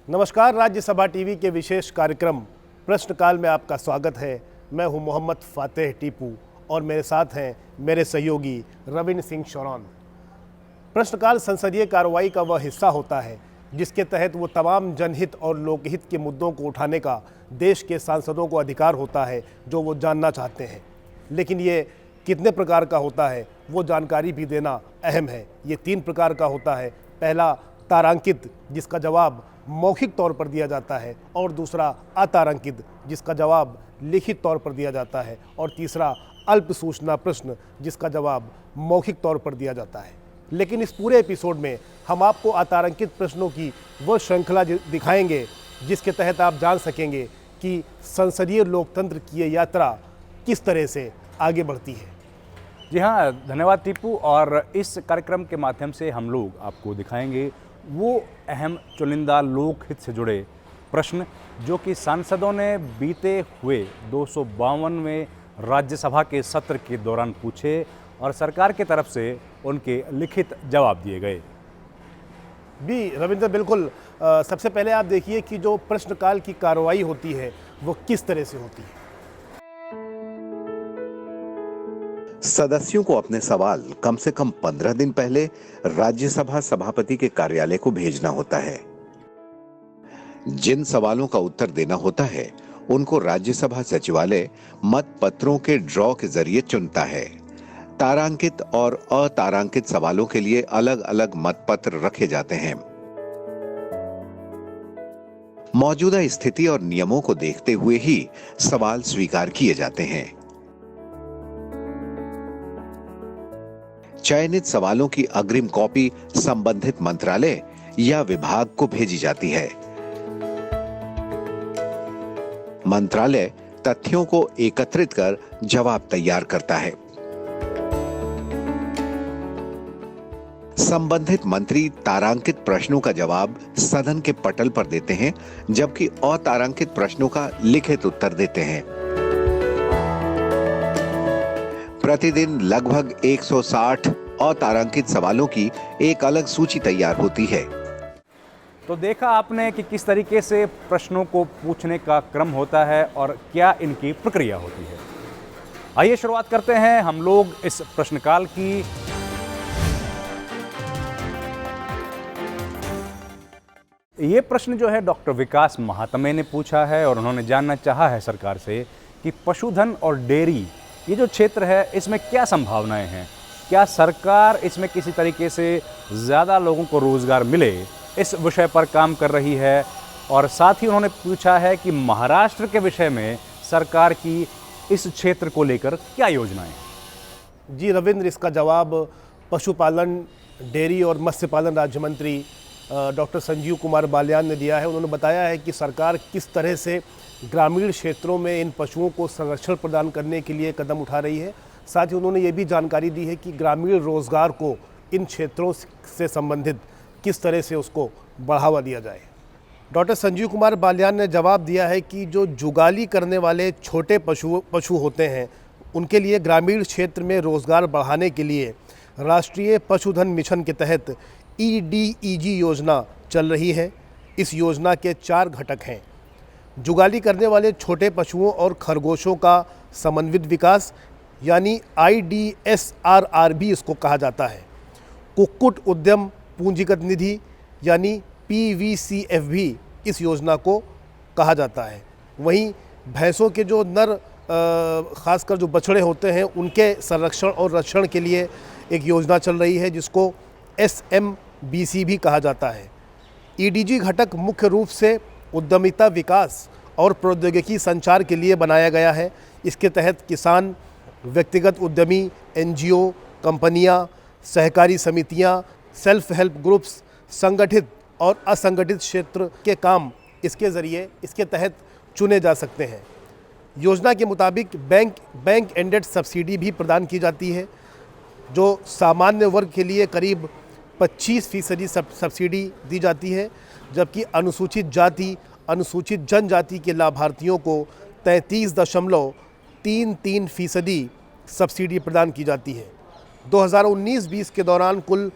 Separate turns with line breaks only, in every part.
नमस्कार, राज्यसभा टीवी के विशेष कार्यक्रम प्रश्नकाल में आपका स्वागत है। मैं हूं मोहम्मद फातेह टीपू और मेरे साथ हैं मेरे सहयोगी रविंद्र सिंह शौरौन। प्रश्नकाल संसदीय कार्रवाई का वह हिस्सा होता है जिसके तहत वो तमाम जनहित और लोकहित के मुद्दों को उठाने का देश के सांसदों को अधिकार होता है जो वो जानना चाहते हैं। लेकिन ये कितने प्रकार का होता है वो जानकारी भी देना अहम है। ये 3 प्रकार का होता है। पहला तारांकित, जिसका जवाब मौखिक तौर पर दिया जाता है, और दूसरा अतारांकित, जिसका जवाब लिखित तौर पर दिया जाता है, और तीसरा अल्प सूचना प्रश्न, जिसका जवाब मौखिक तौर पर दिया जाता है। लेकिन इस पूरे एपिसोड में हम आपको अतारांकित प्रश्नों की वह श्रृंखला दिखाएंगे जिसके तहत आप जान सकेंगे कि संसदीय लोकतंत्र की ये यात्रा किस तरह से आगे बढ़ती है।
जी हाँ, धन्यवाद टीपू। और इस कार्यक्रम के माध्यम से हम लोग आपको दिखाएंगे वो अहम चुनिंदा लोकहित से जुड़े प्रश्न जो कि सांसदों ने बीते हुए 252वें राज्यसभा के सत्र के दौरान पूछे और सरकार की तरफ से उनके लिखित जवाब दिए गए।
भी रविंद्र, बिल्कुल। सबसे पहले आप देखिए कि जो प्रश्नकाल की कार्रवाई होती है वो किस तरह से होती है।
सदस्यों को अपने सवाल कम से कम 15 दिन पहले राज्यसभा सभापति के कार्यालय को भेजना होता है। जिन सवालों का उत्तर देना होता है उनको राज्यसभा सचिवालय मत पत्रों के ड्रॉ के जरिए चुनता है। तारांकित और अतारांकित सवालों के लिए अलग अलग मतपत्र रखे जाते हैं। मौजूदा स्थिति और नियमों को देखते हुए ही सवाल स्वीकार किए जाते हैं। चयनित सवालों की अग्रिम कॉपी संबंधित मंत्रालय या विभाग को भेजी जाती है। मंत्रालय तथ्यों को एकत्रित कर जवाब तैयार करता है। संबंधित मंत्री तारांकित प्रश्नों का जवाब सदन के पटल पर देते हैं, जबकि अतारांकित प्रश्नों का लिखित उत्तर देते हैं। प्रतिदिन लगभग 160 अतारांकित सवालों की एक अलग सूची तैयार होती है।
तो देखा आपने कि किस तरीके से प्रश्नों को पूछने का क्रम होता है और क्या इनकी प्रक्रिया होती है। आइए शुरुआत करते हैं हम लोग इस प्रश्नकाल की। ये प्रश्न जो है डॉक्टर विकास महात्मे ने पूछा है और उन्होंने जानना चाहा है सरकार से कि पशुधन और डेयरी ये जो क्षेत्र है इसमें क्या संभावनाएं हैं, क्या सरकार इसमें किसी तरीके से ज़्यादा लोगों को रोज़गार मिले इस विषय पर काम कर रही है। और साथ ही उन्होंने पूछा है कि महाराष्ट्र के विषय में सरकार की इस क्षेत्र को लेकर क्या योजनाएं हैं।
जी रविंद्र, इसका जवाब पशुपालन, डेयरी और मत्स्य पालन राज्य मंत्री डॉक्टर संजीव कुमार बालियान ने दिया है। उन्होंने बताया है कि सरकार किस तरह से ग्रामीण क्षेत्रों में इन पशुओं को संरक्षण प्रदान करने के लिए कदम उठा रही है। साथ ही उन्होंने ये भी जानकारी दी है कि ग्रामीण रोजगार को इन क्षेत्रों से संबंधित किस तरह से उसको बढ़ावा दिया जाए। डॉक्टर संजीव कुमार बालियान ने जवाब दिया है कि जो जुगाली करने वाले छोटे पशु होते हैं उनके लिए ग्रामीण क्षेत्र में रोजगार बढ़ाने के लिए राष्ट्रीय पशुधन मिशन के तहत EDEG योजना चल रही है। इस योजना के 4 घटक हैं। जुगाली करने वाले छोटे पशुओं और खरगोशों का समन्वित विकास यानी IDSRR भी इसको कहा जाता है। कुक्कुट उद्यम पूंजीगत निधि यानी PVCF भी इस योजना को कहा जाता है। वहीं भैंसों के जो नर खासकर जो बछड़े होते हैं उनके संरक्षण और रक्षण के लिए एक योजना चल रही है जिसको SMBC भी कहा जाता है। EDG घटक मुख्य रूप से उद्यमिता विकास और प्रौद्योगिकी संचार के लिए बनाया गया है। इसके तहत किसान, व्यक्तिगत उद्यमी, NGO, कंपनियां, सहकारी समितियां, सेल्फ हेल्प ग्रुप्स, संगठित और असंगठित क्षेत्र के काम इसके तहत चुने जा सकते हैं। योजना के मुताबिक बैंक एंडेड सब्सिडी भी प्रदान की जाती है जो सामान्य वर्ग के लिए करीब 25% सब्सिडी दी जाती है, जबकि अनुसूचित जाति, अनुसूचित जनजाति के लाभार्थियों को 33.33% सब्सिडी प्रदान की जाती है। 2019-20 के दौरान कुल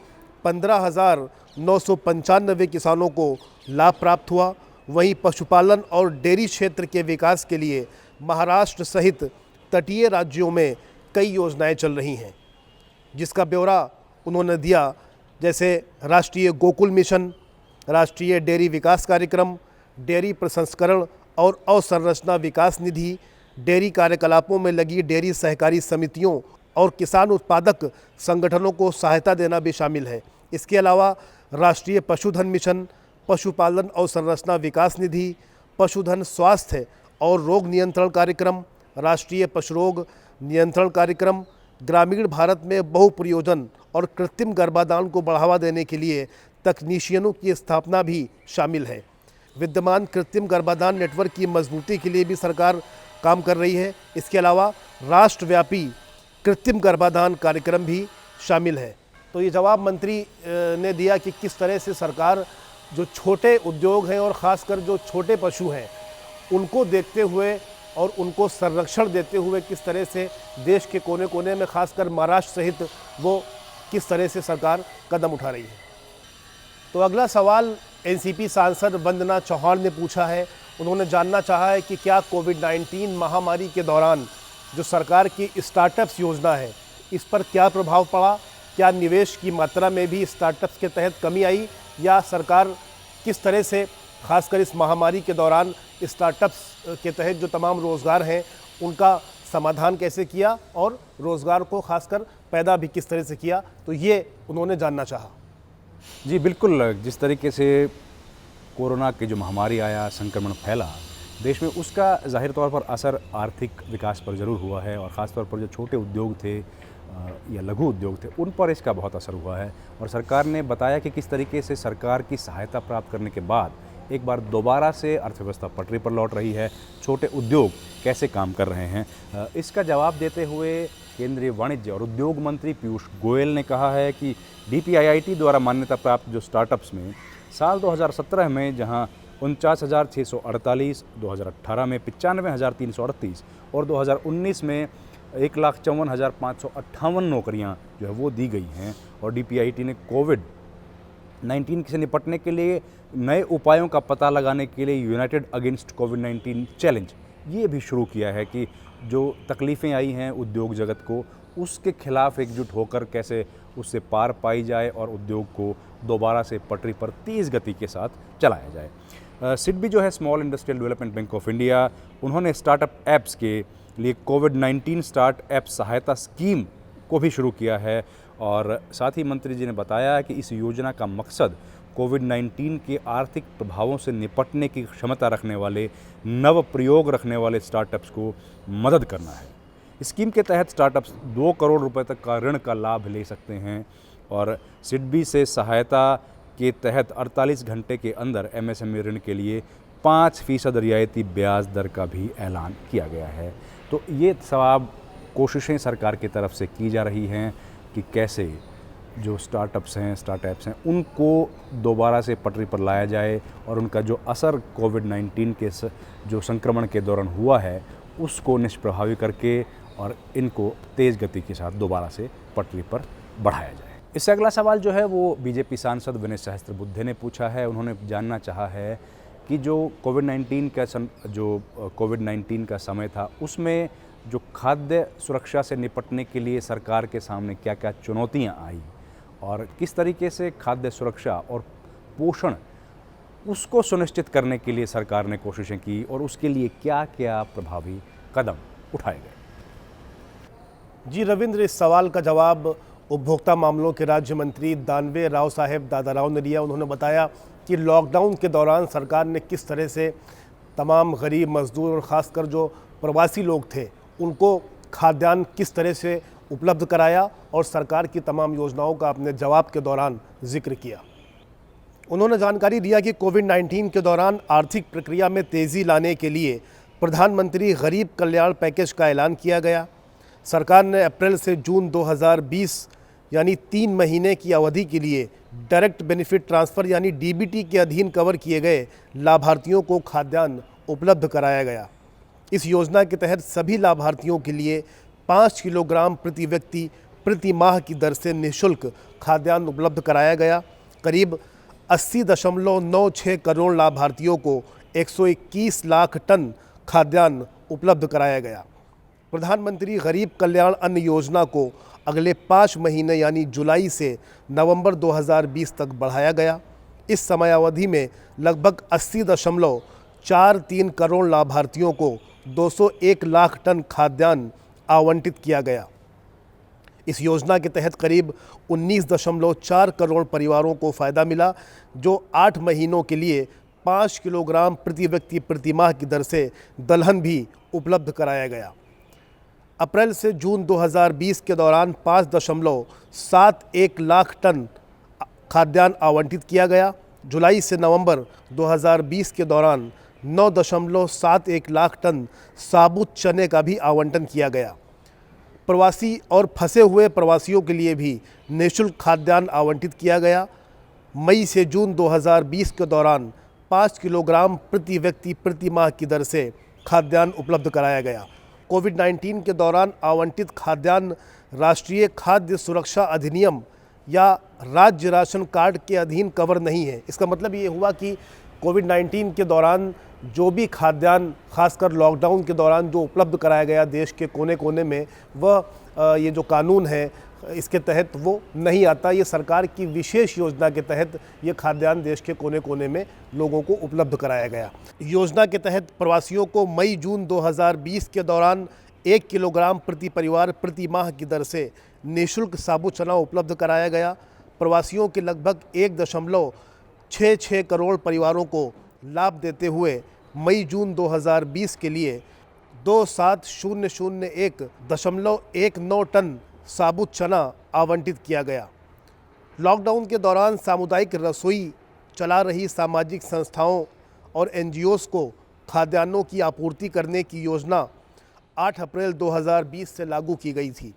15,000 995 किसानों को लाभ प्राप्त हुआ। वहीं पशुपालन और डेयरी क्षेत्र के विकास के लिए महाराष्ट्र सहित तटीय राज्यों में कई योजनाएं चल रही हैं, जिसका ब्यौरा उन्होंने दिया, जैसे राष्ट्रीय गोकुल मिशन, राष्ट्रीय डेयरी विकास कार्यक्रम, डेयरी प्रसंस्करण और अवसंरचना विकास निधि, डेयरी कार्यकलापों में लगी डेयरी सहकारी समितियों और किसान उत्पादक संगठनों को सहायता देना भी शामिल है। इसके अलावा राष्ट्रीय पशुधन मिशन, पशुपालन अवसंरचना विकास निधि, पशुधन स्वास्थ्य और रोग नियंत्रण कार्यक्रम, राष्ट्रीय पशुरोग नियंत्रण कार्यक्रम, ग्रामीण भारत में बहुप्रयोजन और कृत्रिम गर्भाधान को बढ़ावा देने के लिए तकनीशियनों की स्थापना भी शामिल है। विद्यमान कृत्रिम गर्भाधान नेटवर्क की मजबूती के लिए भी सरकार काम कर रही है। इसके अलावा राष्ट्रव्यापी कृत्रिम गर्भाधान कार्यक्रम भी शामिल है। तो ये जवाब मंत्री ने दिया कि किस तरह से सरकार जो छोटे उद्योग हैं और ख़ासकर जो छोटे पशु हैं उनको देखते हुए और उनको संरक्षण देते हुए किस तरह से देश के कोने कोने में खासकर महाराष्ट्र सहित वो किस तरह से सरकार कदम उठा रही है। तो अगला सवाल एनसीपी सांसद वंदना चौहान ने पूछा है। उन्होंने जानना चाहा है कि क्या कोविड-19 महामारी के दौरान जो सरकार की स्टार्टअप्स योजना है इस पर क्या प्रभाव पड़ा, क्या निवेश की मात्रा में भी स्टार्टअप्स के तहत कमी आई, या सरकार किस तरह से खासकर इस महामारी के दौरान स्टार्टअप्स के तहत जो तमाम रोज़गार हैं उनका समाधान कैसे किया और रोज़गार को खासकर पैदा भी किस तरह से किया, तो ये उन्होंने जानना चाहा।
जी बिल्कुल, जिस तरीके से कोरोना की जो महामारी आया, संक्रमण फैला देश में, उसका जाहिर तौर पर असर आर्थिक विकास पर ज़रूर हुआ है और ख़ास तौर पर जो छोटे उद्योग थे या लघु उद्योग थे उन पर इसका बहुत असर हुआ है। और सरकार ने बताया कि किस तरीके से सरकार की सहायता प्राप्त करने के बाद एक बार दोबारा से अर्थव्यवस्था पटरी पर लौट रही है, छोटे उद्योग कैसे काम कर रहे हैं। इसका जवाब देते हुए केंद्रीय वाणिज्य और उद्योग मंत्री पीयूष गोयल ने कहा है कि DPIIT द्वारा मान्यता प्राप्त जो स्टार्टअप्स में साल 2017 में जहां 49,648, 2018 में 95,338 और 2019 में 1,54,558 नौकरियां जो है वो दी गई हैं। और DPIIT ने कोविड-19 से निपटने के लिए नए उपायों का पता लगाने के लिए यूनाइटेड अगेंस्ट कोविड-19 चैलेंज ये भी शुरू किया है कि जो तकलीफ़ें आई हैं उद्योग जगत को उसके खिलाफ एकजुट होकर कैसे उससे पार पाई जाए और उद्योग को दोबारा से पटरी पर तेज़ गति के साथ चलाया जाए। सिडबी जो है small industrial development bank of India, उन्होंने स्टार्टअप ऐप्स के लिए कोविड-19 स्टार्ट ऐप सहायता स्कीम को भी शुरू किया है। और साथ ही मंत्री जी ने बताया कि इस योजना का मकसद कोविड-19 के आर्थिक प्रभावों से निपटने की क्षमता रखने वाले, नव प्रयोग रखने वाले स्टार्टअप्स को मदद करना है। स्कीम के तहत स्टार्टअप्स 2 करोड़ रुपए तक का ऋण का लाभ ले सकते हैं और सिडबी से सहायता के तहत 48 घंटे के अंदर MSME ऋण के लिए 5% रियायती ब्याज दर का भी ऐलान किया गया है। तो ये सब कोशिशें सरकार की तरफ से की जा रही हैं कि कैसे जो स्टार्टअप्स हैं, स्टार्टअप्स हैं, उनको दोबारा से पटरी पर लाया जाए और उनका जो असर कोविड-19 के जो संक्रमण के दौरान हुआ है उसको निष्प्रभावी करके और इनको तेज़ गति के साथ दोबारा से पटरी पर बढ़ाया जाए। इससे अगला सवाल जो है वो बीजेपी सांसद विनय सहस्त्रबुद्धे ने पूछा है। उन्होंने जानना चाहा है कि जो कोविड-19 का समय था उसमें जो खाद्य सुरक्षा से निपटने के लिए सरकार के सामने क्या क्या चुनौतियां आई और किस तरीके से खाद्य सुरक्षा और पोषण उसको सुनिश्चित करने के लिए सरकार ने कोशिशें की और उसके लिए क्या क्या प्रभावी कदम उठाए गए।
जी रविंद्र, इस सवाल का जवाब उपभोक्ता मामलों के राज्य मंत्री दानवे राव साहेब दादाराव ने दिया। उन्होंने बताया कि लॉकडाउन के दौरान सरकार ने किस तरह से तमाम गरीब मजदूर और ख़ासकर जो प्रवासी लोग थे उनको खाद्यान्न किस तरह से उपलब्ध कराया और सरकार की तमाम योजनाओं का अपने जवाब के दौरान जिक्र किया। उन्होंने जानकारी दिया कि कोविड-19 के दौरान आर्थिक प्रक्रिया में तेज़ी लाने के लिए प्रधानमंत्री गरीब कल्याण पैकेज का ऐलान किया गया। सरकार ने अप्रैल से जून 2020 यानी 3 महीने की अवधि के लिए डायरेक्ट बेनिफिट ट्रांसफ़र यानी DBT के अधीन कवर किए गए लाभार्थियों को खाद्यान्न उपलब्ध कराया गया। इस योजना के तहत सभी लाभार्थियों के लिए 5 किलोग्राम प्रति व्यक्ति प्रति माह की दर से निःशुल्क खाद्यान्न उपलब्ध कराया गया। करीब 80.96 करोड़ लाभार्थियों को 121 लाख टन खाद्यान्न उपलब्ध कराया गया। प्रधानमंत्री गरीब कल्याण अन्न योजना को अगले 5 महीने यानी जुलाई से नवंबर 2020 तक बढ़ाया गया। इस समयावधि में लगभग 80.43 करोड़ लाभार्थियों को 201 लाख टन खाद्यान्न आवंटित किया गया। इस योजना के तहत करीब 19.4 करोड़ परिवारों को फ़ायदा मिला, जो 8 महीनों के लिए 5 किलोग्राम प्रति व्यक्ति प्रति माह की दर से दलहन भी उपलब्ध कराया गया। अप्रैल से जून 2020 के दौरान 5.71 लाख टन खाद्यान्न आवंटित किया गया। जुलाई से नवंबर 2020 के दौरान 9.71 लाख टन साबुत चने का भी आवंटन किया गया। प्रवासी और फंसे हुए प्रवासियों के लिए भी निःशुल्क खाद्यान्न आवंटित किया गया। मई से जून 2020 के दौरान 5 किलोग्राम प्रति व्यक्ति प्रति माह की दर से खाद्यान्न उपलब्ध कराया गया। कोविड-19 के दौरान आवंटित खाद्यान्न राष्ट्रीय खाद्य सुरक्षा अधिनियम या राज्य राशन कार्ड के अधीन कवर नहीं है। इसका मतलब ये हुआ कि कोविड-19 के दौरान जो भी खाद्यान्न खासकर लॉकडाउन के दौरान जो उपलब्ध कराया गया देश के कोने कोने में, वह ये जो कानून है इसके तहत वो नहीं आता। ये सरकार की विशेष योजना के तहत ये खाद्यान्न देश के कोने कोने में लोगों को उपलब्ध कराया गया। योजना के तहत प्रवासियों को मई जून 2020 के दौरान 1 किलोग्राम प्रति परिवार प्रति माह की दर से निःशुल्क साबुत चना उपलब्ध कराया गया। प्रवासियों के लगभग 1.66 करोड़ परिवारों को लाभ देते हुए मई जून 2020 के लिए 27,001.19 टन साबुत चना आवंटित किया गया। लॉकडाउन के दौरान सामुदायिक रसोई चला रही सामाजिक संस्थाओं और NGOs को खाद्यान्नों की आपूर्ति करने की योजना 8 अप्रैल 2020 से लागू की गई थी।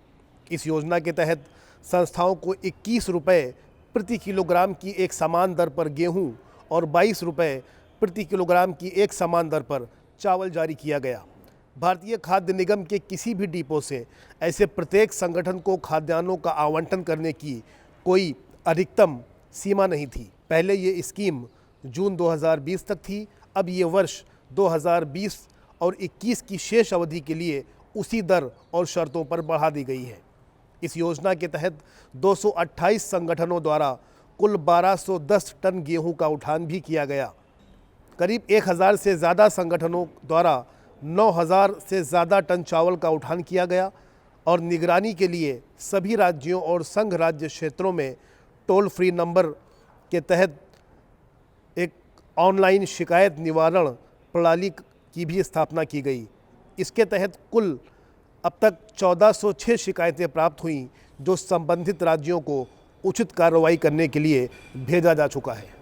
इस योजना के तहत संस्थाओं को 21 रुपये प्रति किलोग्राम की एक समान दर पर गेहूं और 22 रुपये प्रति किलोग्राम की एक समान दर पर चावल जारी किया गया। भारतीय खाद्य निगम के किसी भी डिपो से ऐसे प्रत्येक संगठन को खाद्यान्नों का आवंटन करने की कोई अधिकतम सीमा नहीं थी। पहले ये स्कीम जून 2020 तक थी, अब ये वर्ष 2020 और 21 की शेष अवधि के लिए उसी दर और शर्तों पर बढ़ा दी गई है। इस योजना के तहत 228 संगठनों द्वारा कुल 1210 टन गेहूं का उठान भी किया गया। करीब 1000 से ज़्यादा संगठनों द्वारा 9000 से ज़्यादा टन चावल का उठान किया गया और निगरानी के लिए सभी राज्यों और संघ राज्य क्षेत्रों में टोल फ्री नंबर के तहत एक ऑनलाइन शिकायत निवारण प्रणाली की भी स्थापना की गई। इसके तहत कुल अब तक 1406 शिकायतें प्राप्त हुईं, जो संबंधित राज्यों को उचित कार्रवाई करने के लिए भेजा जा चुका है।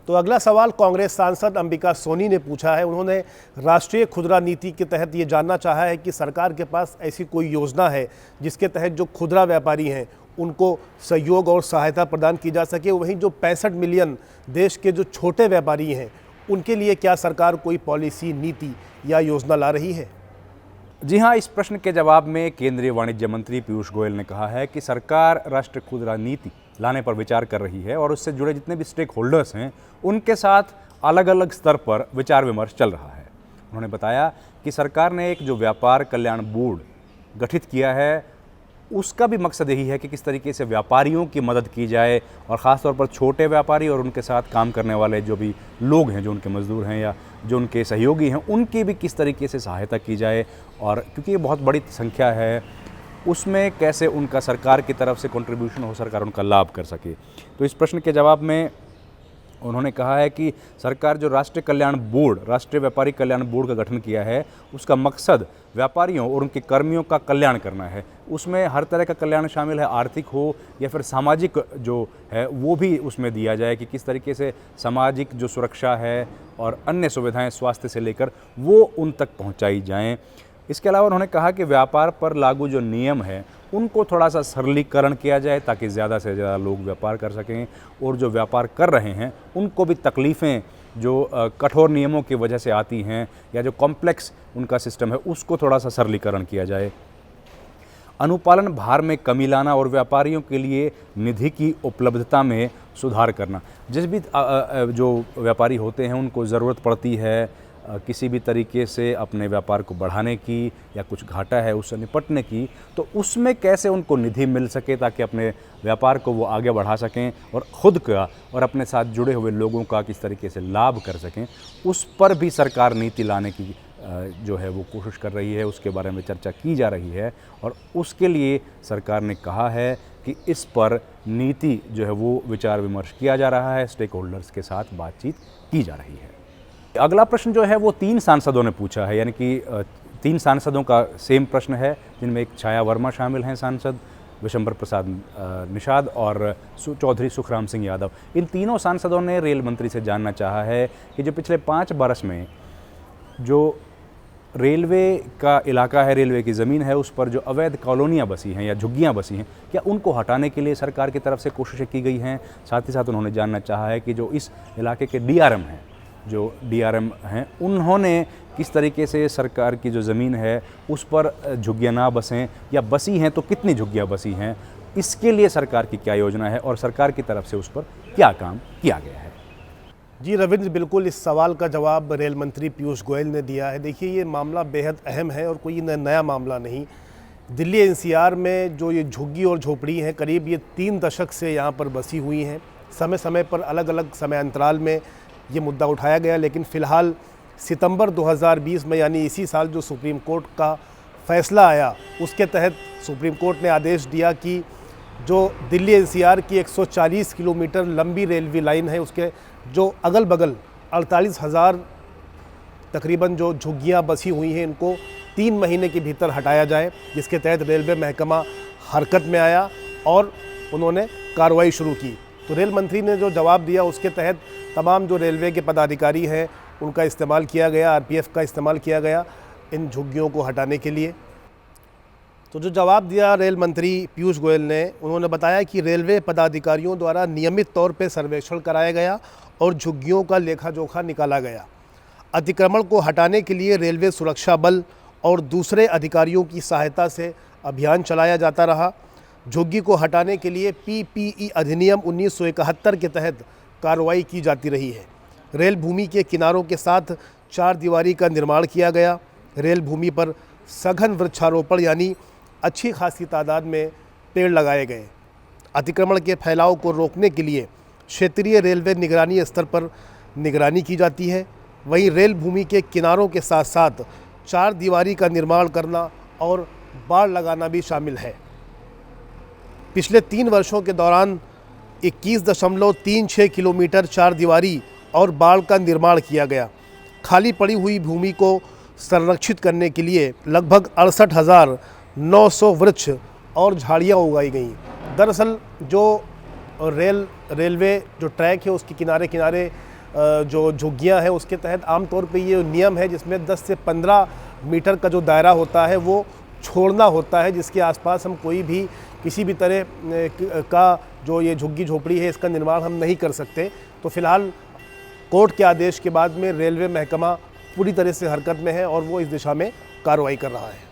तो अगला सवाल कांग्रेस सांसद अंबिका सोनी ने पूछा है। उन्होंने राष्ट्रीय खुदरा नीति के तहत ये जानना चाहा है कि सरकार के पास ऐसी कोई योजना है जिसके तहत जो खुदरा व्यापारी हैं उनको सहयोग और सहायता प्रदान की जा सके। वहीं जो 65 मिलियन देश के जो छोटे व्यापारी हैं उनके लिए क्या सरकार कोई पॉलिसी, नीति या योजना ला रही है?
जी हाँ, इस प्रश्न के जवाब में केंद्रीय वाणिज्य मंत्री पीयूष गोयल ने कहा है कि सरकार राष्ट्रीय खुदरा नीति लाने पर विचार कर रही है और उससे जुड़े जितने भी स्टेक होल्डर्स हैं उनके साथ अलग अलग स्तर पर विचार विमर्श चल रहा है। उन्होंने बताया कि सरकार ने एक जो व्यापार कल्याण बोर्ड गठित किया है उसका भी मकसद यही है कि किस तरीके से व्यापारियों की मदद की जाए और ख़ासतौर पर छोटे व्यापारी और उनके साथ काम करने वाले जो भी लोग हैं, जो उनके मजदूर हैं या जो उनके सहयोगी हैं, उनकी भी किस तरीके से सहायता की जाए। और क्योंकि ये बहुत बड़ी संख्या है, उसमें कैसे उनका सरकार की तरफ से कंट्रीब्यूशन हो, सरकार उनका लाभ कर सके। तो इस प्रश्न के जवाब में उन्होंने कहा है कि सरकार जो राष्ट्रीय कल्याण बोर्ड, राष्ट्रीय व्यापारी कल्याण बोर्ड का गठन किया है, उसका मकसद व्यापारियों और उनके कर्मियों का कल्याण करना है। उसमें हर तरह का कल्याण शामिल है, आर्थिक हो या फिर सामाजिक जो है वो भी उसमें दिया जाए कि किस तरीके से सामाजिक जो सुरक्षा है और अन्य सुविधाएं स्वास्थ्य से लेकर वो उन तक पहुंचाई जाएं। इसके अलावा उन्होंने कहा कि व्यापार पर लागू जो नियम है उनको थोड़ा सा सरलीकरण किया जाए ताकि ज़्यादा से ज़्यादा लोग व्यापार कर सकें और जो व्यापार कर रहे हैं उनको भी तकलीफ़ें जो कठोर नियमों की वजह से आती हैं या जो कॉम्प्लेक्स उनका सिस्टम है उसको थोड़ा सा सरलीकरण किया जाए। अनुपालन भार में कमी लाना और व्यापारियों के लिए निधि की उपलब्धता में सुधार करना। जिस भी जो व्यापारी होते हैं उनको ज़रूरत पड़ती है किसी भी तरीके से अपने व्यापार को बढ़ाने की या कुछ घाटा है उससे निपटने की, तो उसमें कैसे उनको निधि मिल सके ताकि अपने व्यापार को वो आगे बढ़ा सकें और ख़ुद का और अपने साथ जुड़े हुए लोगों का किस तरीके से लाभ कर सकें, उस पर भी सरकार नीति लाने की जो है वो कोशिश कर रही है, उसके बारे में चर्चा की जा रही है। और उसके लिए सरकार ने कहा है कि इस पर नीति जो है वो विचार विमर्श किया जा रहा है, स्टेक होल्डर्स के साथ बातचीत की जा रही है। अगला प्रश्न जो है वो 3 सांसदों ने पूछा है, यानी कि 3 सांसदों का सेम प्रश्न है, जिनमें एक छाया वर्मा शामिल हैं सांसद, विशंबर प्रसाद निषाद और चौधरी सुखराम सिंह यादव। इन तीनों सांसदों ने रेल मंत्री से जानना चाहा है कि जो पिछले 5 बरस में जो रेलवे का इलाका है, रेलवे की ज़मीन है, उस पर जो अवैध कॉलोनियाँ बसी हैं या झुग्गियाँ बसी हैं, क्या उनको हटाने के लिए सरकार की तरफ से कोशिशें की गई हैं। साथ ही साथ उन्होंने जानना चाहा है कि जो इस इलाके के डीआरएम हैं, उन्होंने किस तरीके से सरकार की जो ज़मीन है उस पर झुग्गियाँ ना बसें, या बसी हैं तो कितनी झुग्गियाँ बसी हैं, इसके लिए सरकार की क्या योजना है और सरकार की तरफ से उस पर क्या काम किया गया है।
जी रविंद्र, बिल्कुल इस सवाल का जवाब रेल मंत्री पीयूष गोयल ने दिया है। देखिए, ये मामला बेहद अहम है और कोई नया मामला नहीं। दिल्ली एनसीआर में जो ये झुग्गी और झोपड़ी हैं, करीब ये 3 दशक से यहाँ पर बसी हुई हैं। समय समय पर अलग अलग समय अंतराल में ये मुद्दा उठाया गया, लेकिन फ़िलहाल सितंबर 2020 में, यानी इसी साल, जो सुप्रीम कोर्ट का फ़ैसला आया, उसके तहत सुप्रीम कोर्ट ने आदेश दिया कि जो दिल्ली एनसीआर की 140 किलोमीटर लंबी रेलवे लाइन है, उसके जो अगल बगल 48,000 तकरीबन जो झुग्गियाँ बसी हुई हैं, इनको 3 महीने के भीतर हटाया जाए, जिसके तहत रेलवे महकमा हरकत में आया और उन्होंने कार्रवाई शुरू की। तो रेल मंत्री ने जो जवाब दिया, उसके तहत तमाम जो रेलवे के पदाधिकारी हैं उनका इस्तेमाल किया गया, आरपीएफ का इस्तेमाल किया गया इन झुग्गियों को हटाने के लिए। तो जो जवाब दिया रेल मंत्री पीयूष गोयल ने, उन्होंने बताया कि रेलवे पदाधिकारियों द्वारा नियमित तौर पर सर्वेक्षण कराया गया और झुग्गियों का लेखा जोखा निकाला गया। अतिक्रमण को हटाने के लिए रेलवे सुरक्षा बल और दूसरे अधिकारियों की सहायता से अभियान चलाया जाता रहा। झुग्गी को हटाने के लिए पीपीई अधिनियम 1971 के तहत कार्रवाई की जाती रही है। रेल भूमि के किनारों के साथ 4 दीवारी का निर्माण किया गया। रेल भूमि पर सघन वृक्षारोपण, यानी अच्छी खासी तादाद में पेड़ लगाए गए। अतिक्रमण के फैलाव को रोकने के लिए क्षेत्रीय रेलवे निगरानी स्तर पर निगरानी की जाती है। वहीं रेल भूमि के किनारों के साथ साथ 4 दीवारी का निर्माण करना और बाड़ लगाना भी शामिल है। पिछले 3 वर्षों के दौरान 21.36 किलोमीटर 4 दीवारी और बाड़ का निर्माण किया गया। खाली पड़ी हुई भूमि को संरक्षित करने के लिए लगभग 68,900 वृक्ष और झाड़ियाँ उगाई गईं। दरअसल जो रेलवे जो ट्रैक है, उसके किनारे किनारे जो झुग्गियाँ हैं, उसके तहत आमतौर पे ये नियम है जिसमें 10 से 15 मीटर का जो दायरा होता है वो छोड़ना होता है, जिसके आसपास हम कोई भी किसी भी तरह का जो ये झुग्गी झोपड़ी है इसका निर्माण हम नहीं कर सकते। तो फिलहाल कोर्ट के आदेश के बाद में रेलवे महकमा पूरी तरह से हरकत में है और वो इस दिशा में कार्रवाई कर रहा है।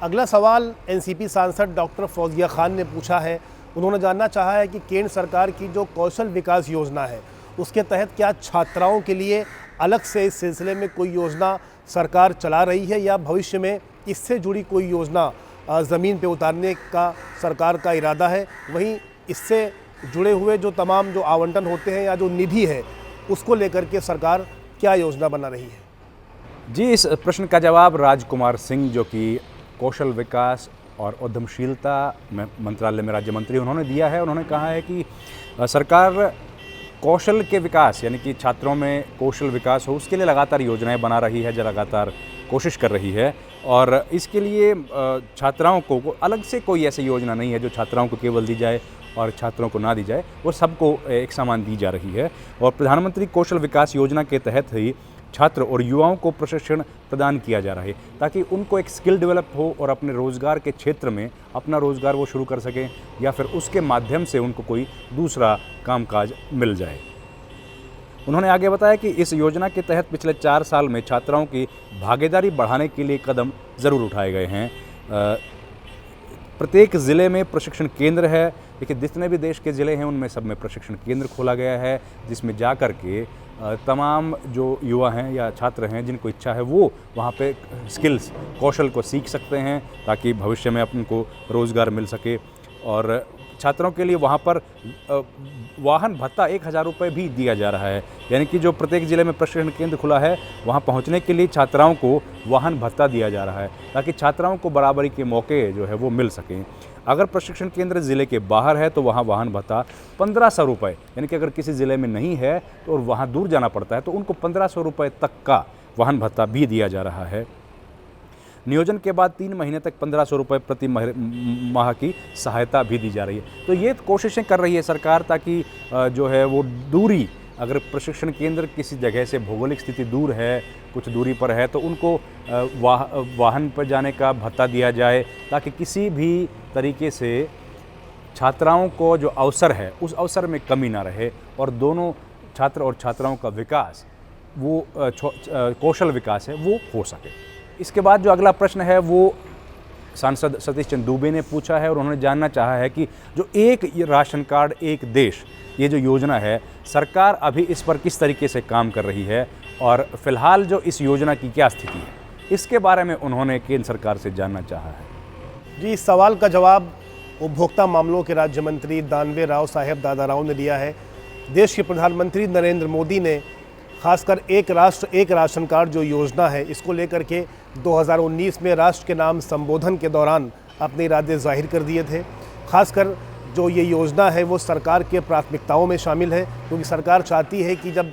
अगला सवाल एनसीपी सांसद डॉक्टर फौजिया खान ने पूछा है। उन्होंने जानना चाहा है कि केंद्र सरकार की जो कौशल विकास योजना है, उसके तहत क्या छात्राओं के लिए अलग से इस सिलसिले में कोई योजना सरकार चला रही है या भविष्य में इससे जुड़ी कोई योजना ज़मीन पे उतारने का सरकार का इरादा है। वहीं इससे जुड़े हुए जो तमाम जो आवंटन होते हैं या जो निधि है, उसको लेकर के सरकार क्या योजना बना रही है।
जी, इस प्रश्न का जवाब राजकुमार सिंह, जो कि कौशल विकास और उद्यमशीलता मंत्रालय में राज्य मंत्री, उन्होंने दिया है। उन्होंने कहा है कि सरकार कौशल के विकास, यानी कि छात्रों में कौशल विकास हो, उसके लिए लगातार योजनाएं बना रही है, लगातार कोशिश कर रही है। और इसके लिए छात्राओं को अलग से कोई ऐसी योजना नहीं है जो छात्राओं को केवल दी जाए और छात्रों को ना दी जाए, वो सबको एक समान दी जा रही है। और प्रधानमंत्री कौशल विकास योजना के तहत ही छात्र और युवाओं को प्रशिक्षण प्रदान किया जा रहा है ताकि उनको एक स्किल डेवलप हो और अपने रोज़गार के क्षेत्र में अपना रोज़गार वो शुरू कर सकें या फिर उसके माध्यम से उनको कोई दूसरा कामकाज मिल जाए। उन्होंने आगे बताया कि इस योजना के तहत पिछले 4 साल में छात्राओं की भागीदारी बढ़ाने के लिए कदम ज़रूर उठाए गए हैं। प्रत्येक ज़िले में प्रशिक्षण केंद्र है। देखिए जितने भी देश के ज़िले हैं उनमें सब में प्रशिक्षण केंद्र खोला गया है, जिसमें जा कर के तमाम जो युवा हैं या छात्र हैं जिनको इच्छा है वो वहाँ पे स्किल्स कौशल को सीख सकते हैं ताकि भविष्य में उनको रोज़गार मिल सके। और छात्रों के लिए वहाँ पर वाहन भत्ता 1000 रुपये भी दिया जा रहा है, यानी कि जो प्रत्येक ज़िले में प्रशिक्षण केंद्र खुला है वहाँ पहुँचने के लिए छात्राओं को वाहन भत्ता दिया जा रहा है ताकि छात्राओं को बराबरी के मौके जो है वो मिल सकें। अगर प्रशिक्षण केंद्र ज़िले के बाहर है तो वहाँ वाहन भत्ता 1500 रुपये, यानी कि अगर किसी ज़िले में नहीं है तो और वहाँ दूर जाना पड़ता है तो उनको 1500 रुपये तक का वाहन भत्ता भी दिया जा रहा है। नियोजन के बाद 3 महीने तक 1500 रुपये प्रति माह की सहायता भी दी जा रही है। तो ये कोशिशें कर रही है सरकार ताकि जो है वो दूरी, अगर प्रशिक्षण केंद्र किसी जगह से भौगोलिक स्थिति दूर है, कुछ दूरी पर है, तो उनको वाहन पर जाने का भत्ता दिया जाए ताकि किसी भी तरीके से छात्राओं को जो अवसर है उस अवसर में कमी ना रहे और दोनों छात्र और छात्राओं का विकास, वो कौशल विकास है, वो हो सके। इसके बाद जो अगला प्रश्न है वो सांसद सतीश चंद्र दुबे ने पूछा है और उन्होंने जानना चाहा है कि जो एक राशन कार्ड एक देश, ये जो योजना है, सरकार अभी इस पर किस तरीके से काम कर रही है और फिलहाल जो इस योजना की क्या स्थिति है, इसके बारे में उन्होंने केंद्र सरकार से जानना चाहा है।
जी, इस सवाल का जवाब उपभोक्ता मामलों के राज्य मंत्री दानवे राव साहेब दादाराव ने दिया है। देश के प्रधानमंत्री नरेंद्र मोदी ने खासकर एक राष्ट्र एक राशन कार्ड जो योजना है, इसको लेकर के 2019 में राष्ट्र के नाम संबोधन के दौरान अपने इरादे जाहिर कर दिए थे। खासकर जो ये योजना है वो सरकार के प्राथमिकताओं में शामिल है, क्योंकि सरकार चाहती है कि जब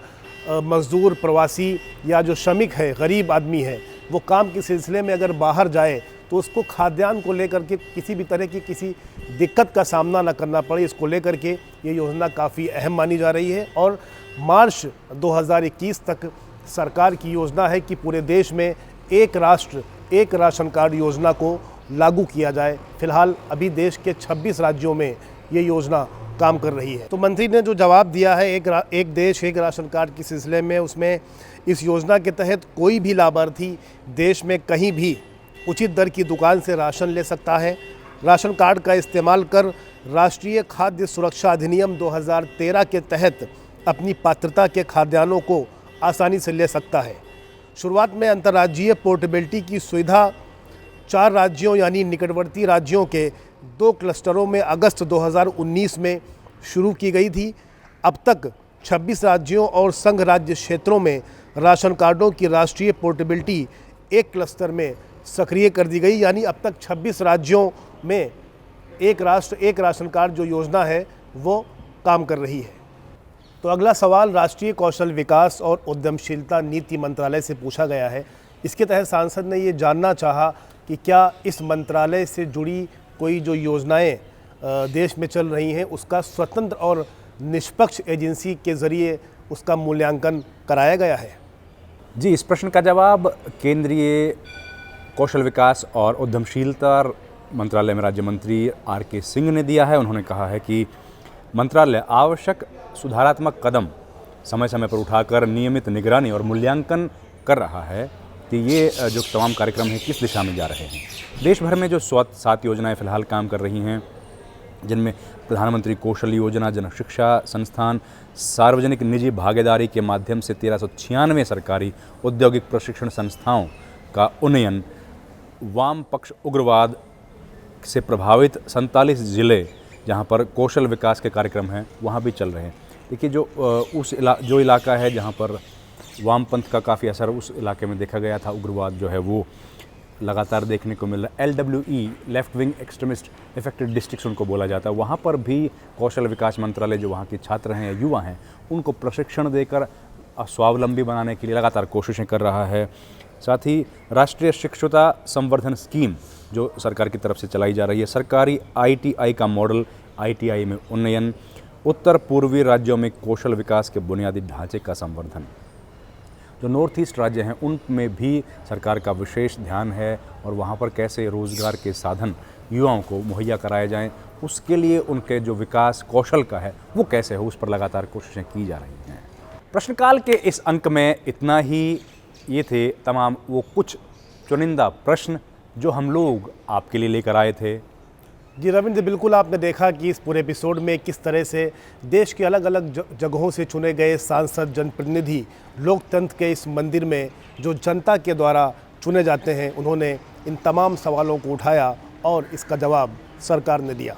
मज़दूर, प्रवासी या जो श्रमिक है, गरीब आदमी है, वो काम के सिलसिले में अगर बाहर जाए तो उसको खाद्यान्न को लेकर के किसी भी तरह की किसी दिक्कत का सामना न करना पड़े। इसको लेकर के ये योजना काफ़ी अहम मानी जा रही है और मार्च 2021 तक सरकार की योजना है कि पूरे देश में एक राष्ट्र एक राशन कार्ड योजना को लागू किया जाए। फिलहाल अभी देश के 26 राज्यों में ये योजना काम कर रही है। तो मंत्री ने जो जवाब दिया है एक देश एक राशन कार्ड के सिलसिले में, उसमें इस योजना के तहत कोई भी लाभार्थी देश में कहीं भी उचित दर की दुकान से राशन ले सकता है। राशन कार्ड का इस्तेमाल कर राष्ट्रीय खाद्य सुरक्षा अधिनियम 2013 के तहत अपनी पात्रता के खाद्यान्नों को आसानी से ले सकता है। शुरुआत में अंतर्राज्यीय पोर्टेबिलिटी की सुविधा 4 राज्यों यानी निकटवर्ती राज्यों के 2 क्लस्टरों में अगस्त 2019 में शुरू की गई थी। अब तक 26 राज्यों और संघ राज्य क्षेत्रों में राशन कार्डों की राष्ट्रीय पोर्टेबिलिटी एक क्लस्टर में सक्रिय कर दी गई, यानी अब तक 26 राज्यों में एक राष्ट्र एक राशन कार्ड जो योजना है वो काम कर रही है। तो अगला सवाल राष्ट्रीय कौशल विकास और उद्यमशीलता नीति मंत्रालय से पूछा गया है। इसके तहत सांसद ने ये जानना चाहा कि क्या इस मंत्रालय से जुड़ी कोई जो योजनाएं देश में चल रही हैं उसका स्वतंत्र और निष्पक्ष एजेंसी के ज़रिए उसका मूल्यांकन कराया गया है।
जी, इस प्रश्न का जवाब केंद्रीय कौशल विकास और उद्यमशीलता मंत्रालय में राज्य मंत्री आर.के. सिंह ने दिया है। उन्होंने कहा है कि मंत्रालय आवश्यक सुधारात्मक कदम समय समय पर उठाकर नियमित निगरानी और मूल्यांकन कर रहा है कि ये जो तमाम कार्यक्रम हैं किस दिशा में जा रहे हैं। देश भर में जो 7 योजनाएं फ़िलहाल काम कर रही हैं, जिनमें प्रधानमंत्री कौशल योजना, जन शिक्षा संस्थान, सार्वजनिक निजी भागीदारी के माध्यम से 1396 सरकारी औद्योगिक प्रशिक्षण संस्थाओं का उन्नयन, वाम पक्ष उग्रवाद से प्रभावित 47 ज़िले जहां पर कौशल विकास के कार्यक्रम हैं वहां भी चल रहे हैं। देखिए जो इलाका है जहां पर वामपंथ का काफ़ी असर उस इलाके में देखा गया था, उग्रवाद जो है वो लगातार देखने को मिल रहा है। LWE left wing extremist affected districts उनको बोला जाता है। वहाँ पर भी कौशल विकास मंत्रालय जो वहाँ के छात्र हैं या युवा हैं उनको प्रशिक्षण देकर स्वावलंबी बनाने के लिए लगातार कोशिशें कर रहा है। साथ ही राष्ट्रीय शिक्षुता संवर्धन स्कीम जो सरकार की तरफ से चलाई जा रही है, सरकारी ITI का मॉडल ITI में उन्नयन, उत्तर पूर्वी राज्यों में कौशल विकास के बुनियादी ढांचे का संवर्धन, जो नॉर्थ ईस्ट राज्य हैं उनमें भी सरकार का विशेष ध्यान है और वहाँ पर कैसे रोज़गार के साधन युवाओं को मुहैया कराए जाएं, उसके लिए उनके जो विकास कौशल का है वो कैसे हो, उस पर लगातार कोशिशें की जा रही हैं। प्रश्नकाल के इस अंक में इतना ही। ये थे तमाम वो कुछ चुनिंदा प्रश्न जो हम लोग आपके लिए लेकर आए थे।
जी रविंद्र, बिल्कुल आपने देखा कि इस पूरे एपिसोड में किस तरह से देश के अलग अलग जगहों से चुने गए सांसद, जनप्रतिनिधि लोकतंत्र के इस मंदिर में जो जनता के द्वारा चुने जाते हैं, उन्होंने इन तमाम सवालों को उठाया और इसका जवाब सरकार ने दिया।